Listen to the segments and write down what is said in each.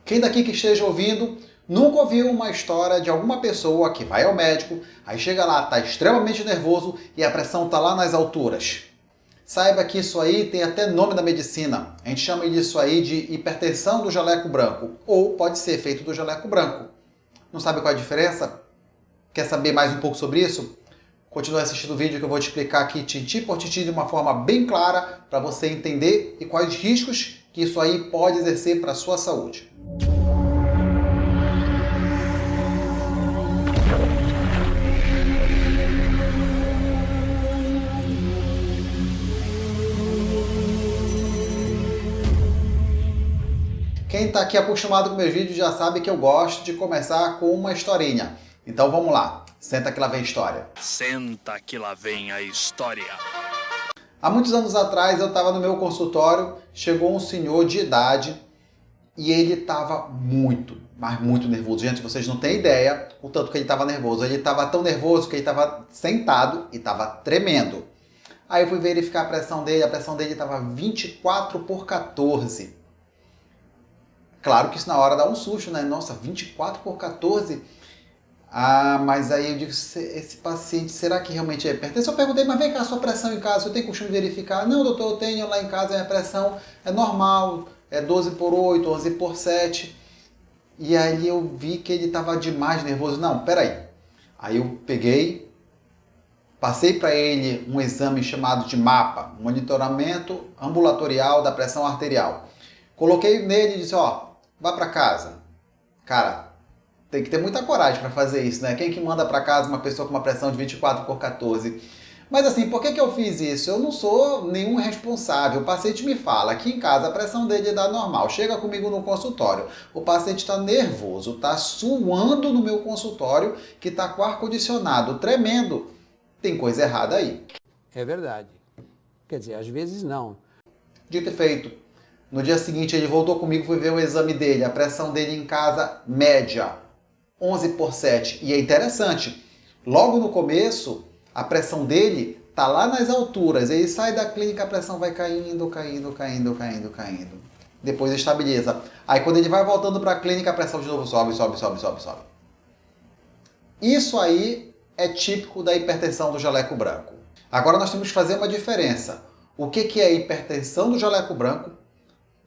Quem daqui que esteja ouvindo nunca ouviu uma história de alguma pessoa que vai ao médico, aí chega lá, está extremamente nervoso e a pressão está lá nas alturas? Saiba que isso aí tem até nome na medicina. A gente chama disso aí de hipertensão do jaleco branco, ou pode ser efeito do jaleco branco. Não sabe qual é a diferença? Quer saber mais um pouco sobre isso? Continue assistindo o vídeo que eu vou te explicar aqui tintim por tintim de uma forma bem clara para você entender e quais riscos que isso aí pode exercer para a sua saúde. Quem está aqui acostumado com meus vídeos já sabe que eu gosto de começar com uma historinha. Então vamos lá, senta que lá vem a história. Senta que lá vem a história. Há muitos anos atrás eu estava no meu consultório, chegou um senhor de idade e ele estava muito, mas muito nervoso. Gente, vocês não têm ideia o tanto que ele estava nervoso. Ele estava tão nervoso que ele estava sentado e estava tremendo. Aí eu fui verificar a pressão dele estava 24/14. Claro que isso na hora dá um susto, né? Nossa, 24/14? Ah, mas aí eu digo, esse paciente, será que realmente é hipertenso? Eu perguntei, mas vem cá, sua pressão em casa, eu tenho costume de verificar? Não, doutor, eu tenho lá em casa, a minha pressão é normal, é 12/8, 11/7. E aí eu vi que ele estava demais nervoso. Não, peraí. Aí eu peguei, passei para ele um exame chamado de MAPA, monitoramento ambulatorial da pressão arterial. Coloquei nele e disse, ó, vá para casa. Cara, tem que ter muita coragem para fazer isso, né? Quem que manda para casa uma pessoa com uma pressão de 24/14? Mas assim, por que eu fiz isso? Eu não sou nenhum responsável. O paciente me fala, aqui em casa a pressão dele dá normal. Chega comigo no consultório. O paciente está nervoso, está suando no meu consultório, que está com ar-condicionado tremendo. Tem coisa errada aí. É verdade. Quer dizer, às vezes não. Dito e feito. No dia seguinte ele voltou comigo, fui ver o exame dele. A pressão dele em casa, média, 11/7. E é interessante, logo no começo, a pressão dele tá lá nas alturas. Ele sai da clínica, a pressão vai caindo, caindo, caindo, caindo, caindo. Depois estabiliza. Aí quando ele vai voltando para a clínica, a pressão de novo sobe, sobe, sobe, sobe, sobe. Isso aí é típico da hipertensão do jaleco branco. Agora nós temos que fazer uma diferença. O que é hipertensão do jaleco branco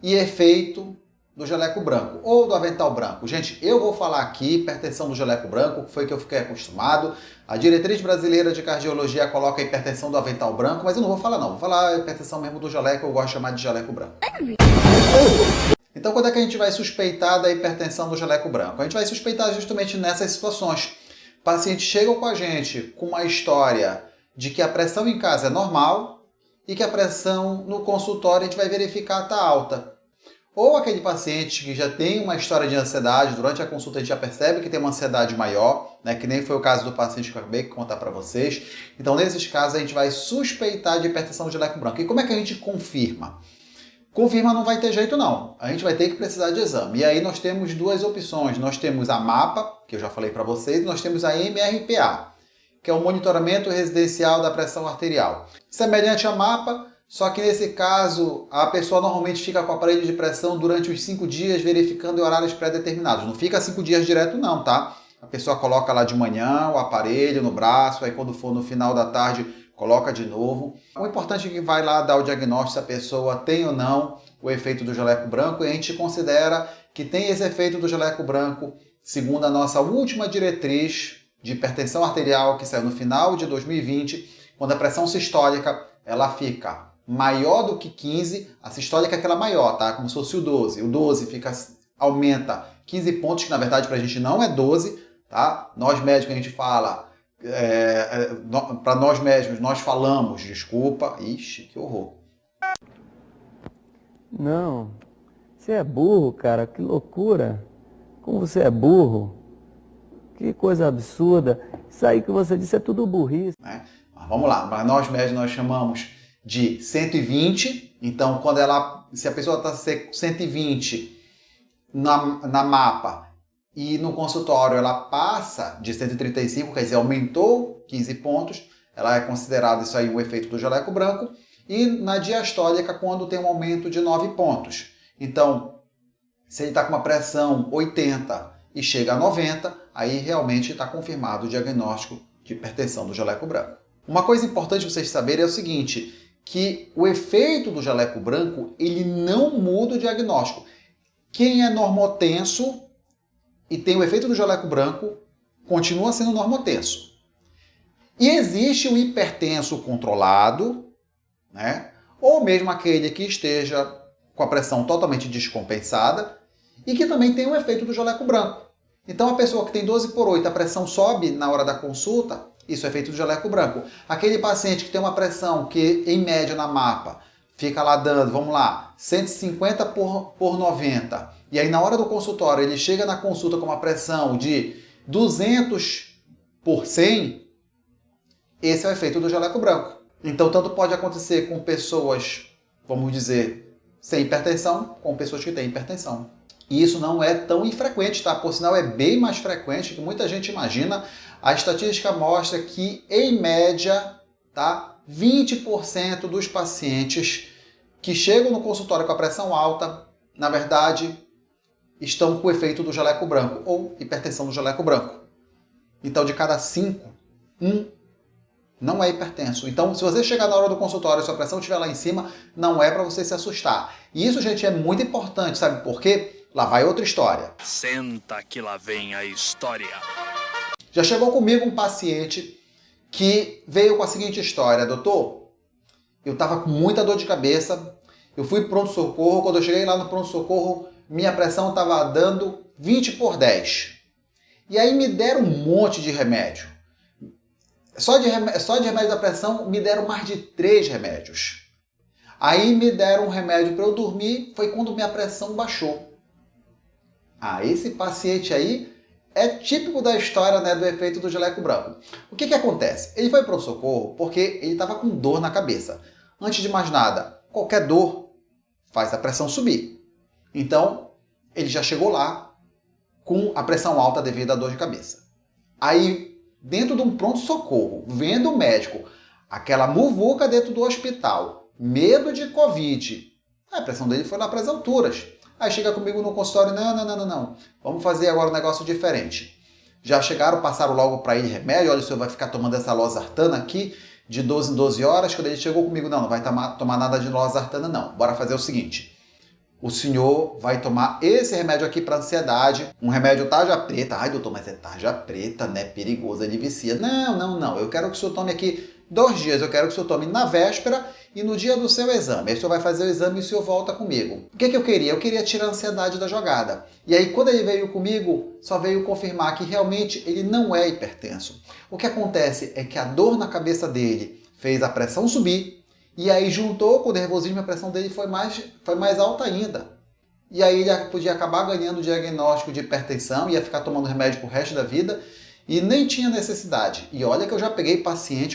e efeito do jaleco branco ou do avental branco? Gente, eu vou falar aqui hipertensão do jaleco branco, que foi que eu fiquei acostumado. A diretriz brasileira de cardiologia coloca a hipertensão do avental branco, mas eu não vou falar não. Vou falar a hipertensão mesmo do jaleco, eu gosto de chamar de jaleco branco. Então quando é que a gente vai suspeitar da hipertensão do jaleco branco? A gente vai suspeitar justamente nessas situações. Pacientes chegam com a gente com uma história de que a pressão em casa é normal e que a pressão no consultório a gente vai verificar está alta. Ou aquele paciente que já tem uma história de ansiedade, durante a consulta a gente já percebe que tem uma ansiedade maior, né, que nem foi o caso do paciente que eu acabei de contar para vocês. Então, nesses casos, a gente vai suspeitar de hipertensão do jaleco branco. E como é que a gente confirma? Confirma não vai ter jeito não, a gente vai ter que precisar de exame. E aí nós temos duas opções, nós temos a MAPA, que eu já falei para vocês, e nós temos a MRPA, que é o monitoramento residencial da pressão arterial. Semelhante à MAPA, só que nesse caso a pessoa normalmente fica com o aparelho de pressão durante os 5 dias, verificando em horários pré-determinados. Não fica 5 dias direto não, tá? A pessoa coloca lá de manhã o aparelho no braço, aí quando for no final da tarde, coloca de novo. O importante é que vai lá dar o diagnóstico se a pessoa tem ou não o efeito do jaleco branco, e a gente considera que tem esse efeito do jaleco branco, segundo a nossa última diretriz de hipertensão arterial, que saiu no final de 2020, quando a pressão sistólica ela fica maior do que 15, a sistólica é aquela maior, tá? Como se fosse o 12. O 12 aumenta 15 pontos, que na verdade para a gente não é 12, tá? Nós médicos a gente fala, para nós médicos nós falamos, desculpa, ixi, que horror. Não, você é burro, cara, que loucura. Como você é burro. Que coisa absurda. Isso aí que você disse é tudo burrice. Mas vamos lá, mas nós médicos nós chamamos de 120. Então, se a pessoa está 120 na MAPA e no consultório ela passa de 135, quer dizer, aumentou 15 pontos, ela é considerada isso aí um efeito do jaleco branco. E na diastólica, quando tem um aumento de 9 pontos. Então, Se ele está com uma pressão 80 e chega a 90, aí realmente está confirmado o diagnóstico de hipertensão do jaleco branco. Uma coisa importante vocês saberem é o seguinte, que o efeito do jaleco branco, ele não muda o diagnóstico. Quem é normotenso e tem o efeito do jaleco branco, continua sendo normotenso. E existe o hipertenso controlado, né? Ou mesmo aquele que esteja com a pressão totalmente descompensada e que também tem o efeito do jaleco branco. Então a pessoa que tem 12/8, a pressão sobe na hora da consulta, isso é efeito do jaleco branco. Aquele paciente que tem uma pressão que, em média na mapa, fica lá dando, vamos lá, 150 por 90, e aí na hora do consultório ele chega na consulta com uma pressão de 200 por 100, esse é o efeito do jaleco branco. Então tanto pode acontecer com pessoas, vamos dizer, sem hipertensão, com pessoas que têm hipertensão. E isso não é tão infrequente, tá? Por sinal, é bem mais frequente do que muita gente imagina. A estatística mostra que, em média, tá? 20% dos pacientes que chegam no consultório com a pressão alta, na verdade, estão com o efeito do jaleco branco, ou hipertensão do jaleco branco. Então, de cada 5, 1 não é hipertenso. Então, se você chegar na hora do consultório e sua pressão estiver lá em cima, não é para você se assustar. E isso, gente, é muito importante, sabe por quê? Lá vai outra história. Senta que lá vem a história. Já chegou comigo um paciente que veio com a seguinte história: doutor, eu estava com muita dor de cabeça, eu fui para o pronto-socorro, quando eu cheguei lá no pronto-socorro, minha pressão estava dando 20/10. E aí me deram um monte de remédio. Só de remédio da pressão me deram mais de 3 remédios. Aí me deram um remédio para eu dormir, foi quando minha pressão baixou. Esse paciente aí é típico da história, né, do efeito do jaleco branco. O que acontece? Ele foi para o socorro porque ele estava com dor na cabeça. Antes de mais nada, qualquer dor faz a pressão subir. Então, ele já chegou lá com a pressão alta devido à dor de cabeça. Aí, dentro de um pronto-socorro, vendo o médico, aquela muvuca dentro do hospital, medo de Covid, a pressão dele foi lá para as alturas. Aí chega comigo no consultório, não, vamos fazer agora um negócio diferente. Já chegaram, passaram logo para ele remédio, olha, o senhor vai ficar tomando essa losartana aqui de 12 em 12 horas. Quando ele chegou comigo, não vai tomar nada de losartana não. Bora fazer o seguinte, o senhor vai tomar esse remédio aqui para ansiedade, um remédio tarja preta. Ai, doutor, mas é tarja preta, né? Perigoso, ele vicia. Não, eu quero que o senhor tome aqui 2 dias, eu quero que o senhor tome na véspera e no dia do seu exame. Aí o senhor vai fazer o exame e o senhor volta comigo. O que eu queria? Eu queria tirar a ansiedade da jogada. E aí, quando ele veio comigo, só veio confirmar que realmente ele não é hipertenso. O que acontece é que a dor na cabeça dele fez a pressão subir, e aí juntou com o nervosismo, a pressão dele foi mais alta ainda. E aí ele podia acabar ganhando o diagnóstico de hipertensão, ia ficar tomando remédio pro resto da vida, e nem tinha necessidade. E olha que eu já peguei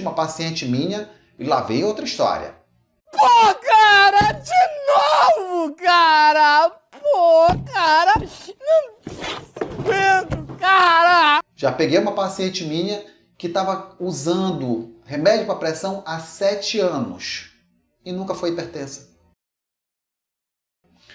uma paciente minha, e lá veio outra história. Pô, cara, de novo, cara! Pô, cara! Não aguento, cara! Já peguei uma paciente minha que estava usando remédio para pressão há 7 anos e nunca foi hipertensa.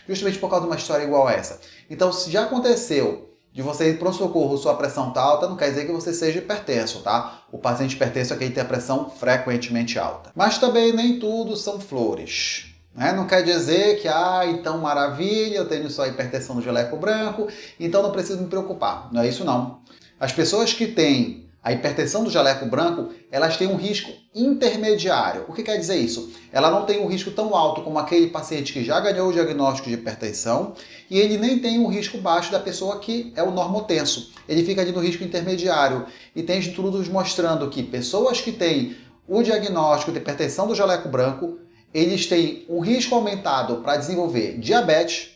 Justamente por causa de uma história igual a essa. Então, se já aconteceu de você ir para o socorro, sua pressão está alta, não quer dizer que você seja hipertenso, tá? O paciente hipertenso é quem tem a pressão frequentemente alta. Mas também nem tudo são flores, né? Não quer dizer que, então maravilha, eu tenho só hipertensão do jaleco branco, então não preciso me preocupar. Não é isso não. As pessoas que têm a hipertensão do jaleco branco, elas têm um risco intermediário. O que quer dizer isso? Ela não tem um risco tão alto como aquele paciente que já ganhou o diagnóstico de hipertensão e ele nem tem um risco baixo da pessoa que é o normotenso. Ele fica ali no risco intermediário. E tem estudos mostrando que pessoas que têm o diagnóstico de hipertensão do jaleco branco, eles têm um risco aumentado para desenvolver diabetes,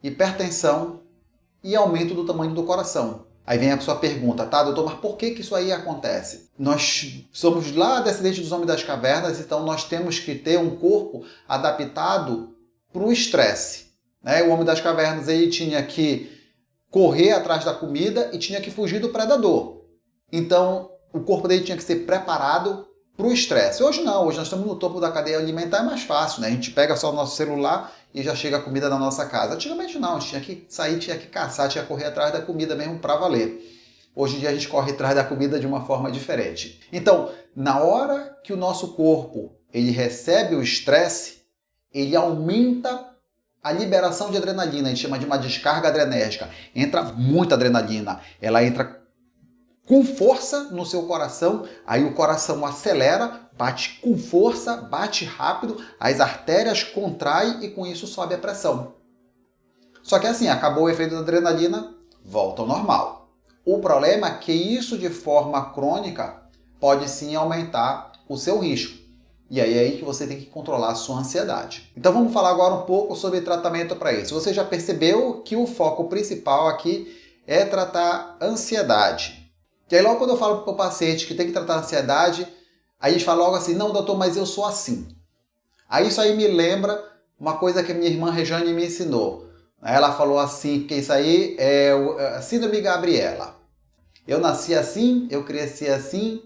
hipertensão e aumento do tamanho do coração. Aí vem a sua pergunta, tá, doutor, mas por que isso aí acontece? Nós somos lá descendentes dos homens das cavernas, então nós temos que ter um corpo adaptado para o estresse, né? O homem das cavernas, ele tinha que correr atrás da comida e tinha que fugir do predador. Então, o corpo dele tinha que ser preparado para o estresse. Hoje não, hoje nós estamos no topo da cadeia alimentar, é mais fácil, né? A gente pega só o nosso celular e já chega a comida na nossa casa. Antigamente não, tinha que sair, tinha que caçar, tinha que correr atrás da comida mesmo para valer. Hoje em dia a gente corre atrás da comida de uma forma diferente. Então, na hora que o nosso corpo ele recebe o estresse, ele aumenta a liberação de adrenalina, a gente chama de uma descarga adrenérgica. Entra muita adrenalina, ela entra com força no seu coração, aí o coração acelera, bate com força, bate rápido, as artérias contraem e com isso sobe a pressão. Só que assim, acabou o efeito da adrenalina, volta ao normal. O problema é que isso de forma crônica pode sim aumentar o seu risco. E aí é aí que você tem que controlar a sua ansiedade. Então vamos falar agora um pouco sobre tratamento para isso. Você já percebeu que o foco principal aqui é tratar ansiedade. E aí logo quando eu falo para o paciente que tem que tratar a ansiedade, aí a gente fala logo assim, não doutor, mas eu sou assim. Aí isso aí me lembra uma coisa que a minha irmã Rejane me ensinou. Ela falou assim, que isso aí é a síndrome Gabriela. Eu nasci assim, eu cresci assim,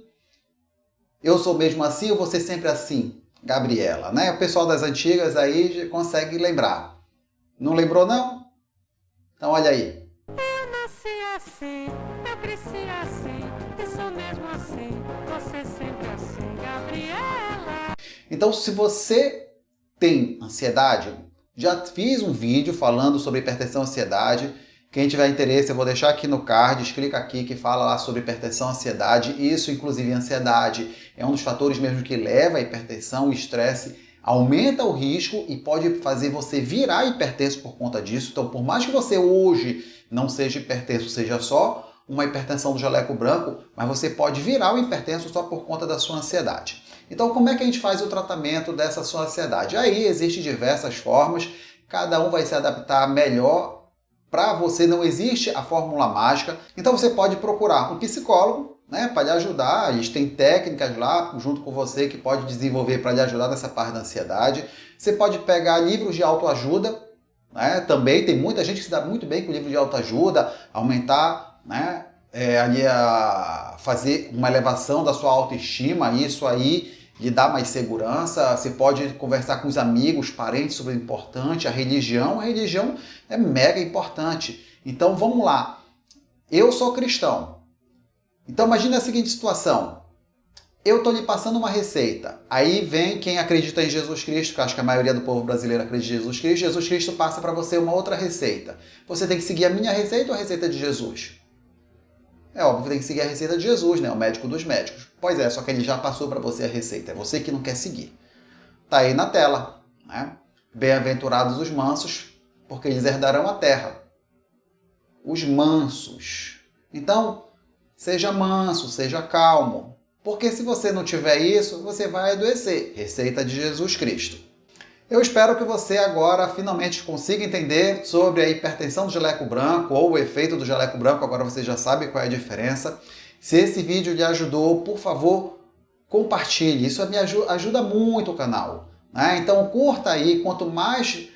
eu sou mesmo assim, eu vou ser sempre assim, Gabriela, né? O pessoal das antigas aí consegue lembrar. Não lembrou, não? Então olha aí. Eu nasci assim, eu cresci assim, eu sou mesmo assim, você sempre assim, Gabriela. Então, se você tem ansiedade, já fiz um vídeo falando sobre hipertensão e ansiedade. Quem tiver interesse, eu vou deixar aqui no card, clica aqui que fala lá sobre hipertensão e ansiedade. Isso, inclusive, a ansiedade é um dos fatores mesmo que leva à hipertensão, o estresse aumenta o risco e pode fazer você virar hipertenso por conta disso. Então, por mais que você hoje não seja hipertenso, seja só uma hipertensão do jaleco branco, mas você pode virar o hipertenso só por conta da sua ansiedade. Então, como é que a gente faz o tratamento dessa sua ansiedade? Aí existem diversas formas, cada um vai se adaptar melhor para você, não existe a fórmula mágica. Então você pode procurar um psicólogo, né, para lhe ajudar. A gente tem técnicas lá junto com você que pode desenvolver para lhe ajudar nessa parte da ansiedade. Você pode pegar livros de autoajuda, né, também tem muita gente que se dá muito bem com o livro de autoajuda, aumentar, né, ali fazer uma elevação da sua autoestima, isso aí lhe dá mais segurança. Você pode conversar com os amigos, parentes sobre o importante, a religião é mega importante. Então vamos lá, eu sou cristão, então imagine a seguinte situação, eu estou lhe passando uma receita, aí vem quem acredita em Jesus Cristo, que eu acho que a maioria do povo brasileiro acredita em Jesus Cristo passa para você uma outra receita, você tem que seguir a minha receita ou a receita de Jesus? É óbvio que tem que seguir a receita de Jesus, né? O médico dos médicos. Pois é, só que ele já passou para você a receita. É você que não quer seguir. Tá aí na tela, né? Bem-aventurados os mansos, porque eles herdarão a terra. Os mansos. Então, seja manso, seja calmo. Porque se você não tiver isso, você vai adoecer. Receita de Jesus Cristo. Eu espero que você agora finalmente consiga entender sobre a hipertensão do jaleco branco ou o efeito do jaleco branco. Agora você já sabe qual é a diferença. Se esse vídeo lhe ajudou, por favor, compartilhe. Isso me ajuda muito o canal, né? Então curta aí. Quanto mais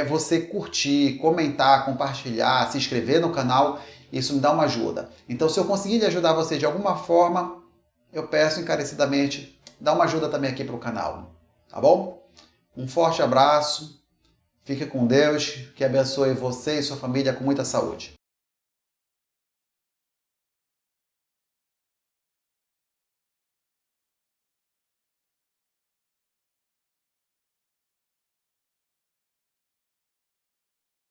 você curtir, comentar, compartilhar, se inscrever no canal, isso me dá uma ajuda. Então se eu conseguir lhe ajudar você de alguma forma, eu peço encarecidamente, dá uma ajuda também aqui para o canal. Tá bom? Um forte abraço, fique com Deus, que abençoe você e sua família com muita saúde.